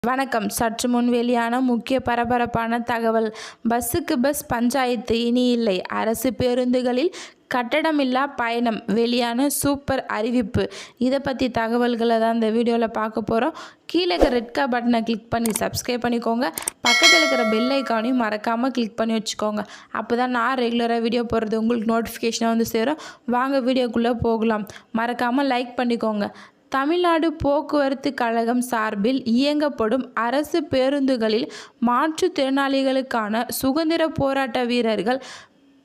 வணக்கம். சற்று முன் வெளியான முக்கிய பரபரப்பான தகவல். பஸ்ஸுக்கு பஸ் பஞ்சாயத்து இனி இல்லை. அரசு பேருந்துகளில் கட்டடமில்லா பயணம் வெளியான சூப்பர் அறிவிப்பு. இதை பற்றி தகவல்களை தான் இந்த வீடியோவில் பார்க்க போகிறோம். கீழே இருக்கிற ரெட் பட்டனை கிளிக் பண்ணி சப்ஸ்கிரைப் பண்ணிக்கோங்க. பக்கத்தில் இருக்கிற பெல் ஐக்கானையும் மறக்காமல் கிளிக் பண்ணி வச்சுக்கோங்க. அப்போ தான் நான் ரெகுலராக வீடியோ போடுறது உங்களுக்கு நோட்டிஃபிகேஷனாக வந்து சேரும். வாங்க வீடியோக்குள்ளே போகலாம். மறக்காமல் லைக் பண்ணிக்கோங்க. தமிழ்நாடு போக்குவரத்து கழகம் சார்பில் இயங்கப்படும் அரசு பேருந்துகளில் மாற்றுத்திறனாளிகளுக்கான சுதந்திர போராட்ட வீரர்கள்,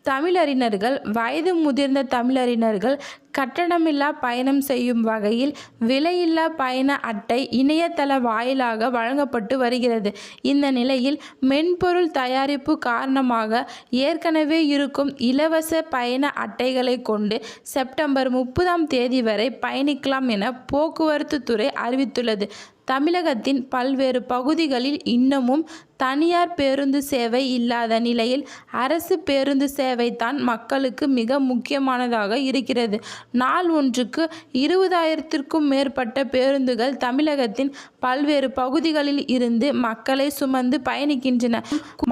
தமிழறிஞர்கள், வயது முதிர்ந்த தமிழறிஞர்கள் கட்டணமில்லா பயணம் செய்யும் வகையில் விலையில்லா பயண அட்டை இணையதள வாயிலாக வழங்கப்பட்டு வருகிறது. இந்த நிலையில் மென்பொருள் தயாரிப்பு காரணமாக ஏற்கனவே இருக்கும் இலவச பயண அட்டைகளை கொண்டு செப்டம்பர் 30 வரை பயணிக்கலாம் என போக்குவரத்து துறை அறிவித்துள்ளது. தமிழகத்தின் பல்வேறு பகுதிகளில் இன்னமும் தனியார் பேருந்து சேவை இல்லாத நிலையில் அரசு பேருந்து சேவை தான் மக்களுக்கு மிக முக்கியமானதாக இருக்கிறது. நாள் ஒன்றுக்கு 20,000க்கும் மேற்பட்ட பேருந்துகள் தமிழகத்தின் பல்வேறு பகுதிகளில் இருந்து மக்களை சுமந்து பயணிக்கின்றன.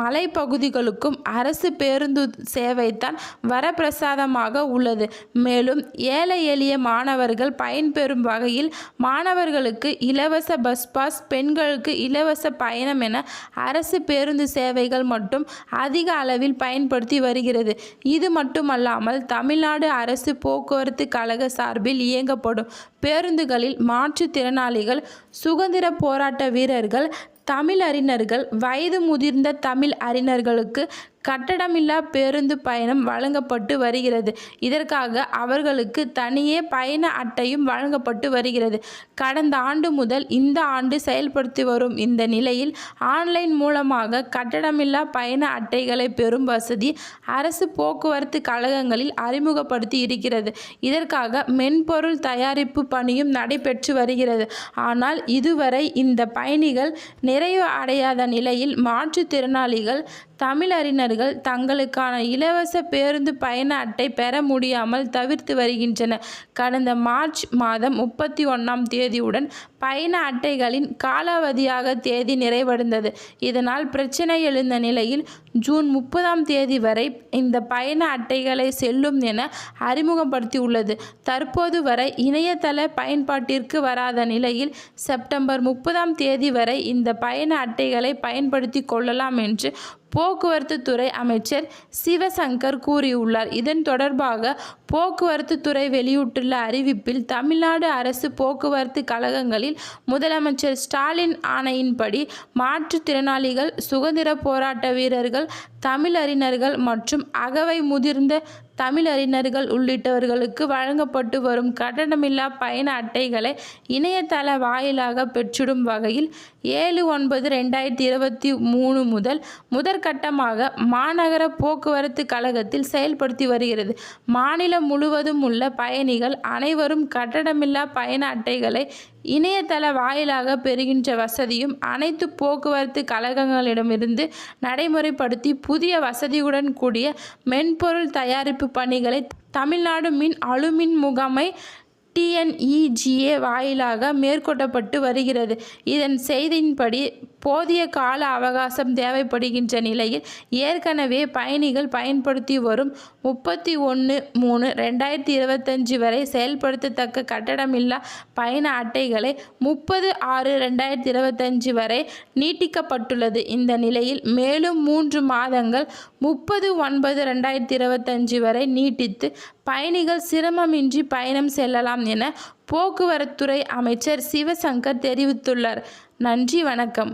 மலைப்பகுதிகளுக்கும் அரசு பேருந்து சேவை தான் வரப்பிரசாதமாக உள்ளது. மேலும் ஏழை எளிய மாணவர்கள் பயன்பெறும் வகையில் மாணவர்களுக்கு இலவச பஸ் பாஸ், பெண்களுக்கு இலவச பயணம் என அரசு பேருந்து சேவைகள் மட்டும் அதிக அளவில் பயன்படுத்தி வருகிறது. இது மட்டுமல்லாமல் தமிழ்நாடு அரசு போக்குவரத்து கழக சார்பில் இயங்கப்படும் பேருந்துகளில் மாற்றுத்திறனாளிகள், சுதந்திர போராட்ட வீரர்கள், தமிழறிஞர்கள், வயது முதிர்ந்த தமிழ் அறிஞர்களுக்கு கட்டணமில்லா பேருந்து பயணம் வழங்கப்பட்டு வருகிறது. இதற்காக அவர்களுக்கு தனியே பயண அட்டையும் வழங்கப்பட்டு வருகிறது. கடந்த ஆண்டு முதல் இந்த ஆண்டு செயல்படுத்தி வரும் இந்த நிலையில் ஆன்லைன் மூலமாக கட்டணமில்லா பயண அட்டைகளை பெறும் வசதி அரசு போக்குவரத்து கழகங்களில் அறிமுகப்படுத்தி இருக்கிறது. இதற்காக மென்பொருள் தயாரிப்பு பணியும் நடைபெற்று வருகிறது. ஆனால் இதுவரை இந்த பணிகள் நிறைவு அடையாத நிலையில் மாற்றுத்திறனாளிகள், தமிழறிஞர்கள் தங்களுக்கான இலவச பேருந்து பயண அட்டை பெற முடியாமல் தவிர்த்து வருகின்றனர். கடந்த மார்ச் மாதம் 31 பயண அட்டைகளின் காலாவதியாக தேதி நிறைவடைந்தது. இதனால் பிரச்சனை எழுந்த நிலையில் ஜூன் 30 வரை இந்த பயண அட்டைகளை செல்லும் என அறிமுகப்படுத்தியுள்ளது. தற்போது வரை இணையதள பயன்பாட்டிற்கு வராத நிலையில் செப்டம்பர் 30 வரை இந்த பயண அட்டைகளை பயன்படுத்தி கொள்ளலாம் என்று போக்குவரத்து துறை அமைச்சர் சிவசங்கர் கூறியுள்ளார். இதன் தொடர்பாக போக்குவரத்து துறை வெளியிட்டுள்ள அறிவிப்பில் தமிழ்நாடு அரசு போக்குவரத்து கழகங்களில் முதலமைச்சர் ஸ்டாலின் ஆணையின்படி மாற்றுத்திறனாளிகள், சுதந்திர போராட்ட வீரர்கள், தமிழறிஞர்கள் மற்றும் அகவை முதிர்ந்த தமிழறிஞர்கள் உள்ளிட்டவர்களுக்கு வழங்கப்பட்டு வரும் கட்டணமில்லா பயண அட்டைகளை இணையதள வாயிலாக பெற்றிடும் வகையில் 7/9/2023 முதல் முதற்கட்டமாக மாநகர போக்குவரத்து கழகத்தில் செயல்படுத்தி வருகிறது. மாநிலம் முழுவதும் உள்ள பயணிகள் அனைவரும் கட்டணமில்லா பயண அட்டைகளை இணையதள வாயிலாக பெறுகின்ற வசதியும் அனைத்து போக்குவரத்து கழகங்களிடமிருந்து நடைமுறைப்படுத்தி புதிய வசதியுடன் கூடிய மென்பொருள் தயாரிப்பு பணிகளை தமிழ்நாடு மின் அலுமின் முகமை TNEGA வாயிலாக மேற்கொள்ளப்பட்டு வருகிறது. இதன் செய்தியின்படி போதிய கால அவகாசம் தேவைப்படுகின்ற நிலையில் ஏற்கனவே பயணிகள் பயன்படுத்தி வரும் 31/3/2025 வரை செயல்படுத்தத்தக்க கட்டணமில்லா பயண அட்டைகளை 30/6/2025 வரை நீட்டிக்கப்பட்டுள்ளது. இந்த நிலையில் மேலும் 3 மாதங்கள் 30/9/2025 வரை நீட்டித்து பயணிகள் சிரமமின்றி பயணம் செல்லலாம் என போக்குவரத்துறை அமைச்சர் சிவசங்கர் தெரிவித்துள்ளார். நன்றி, வணக்கம்.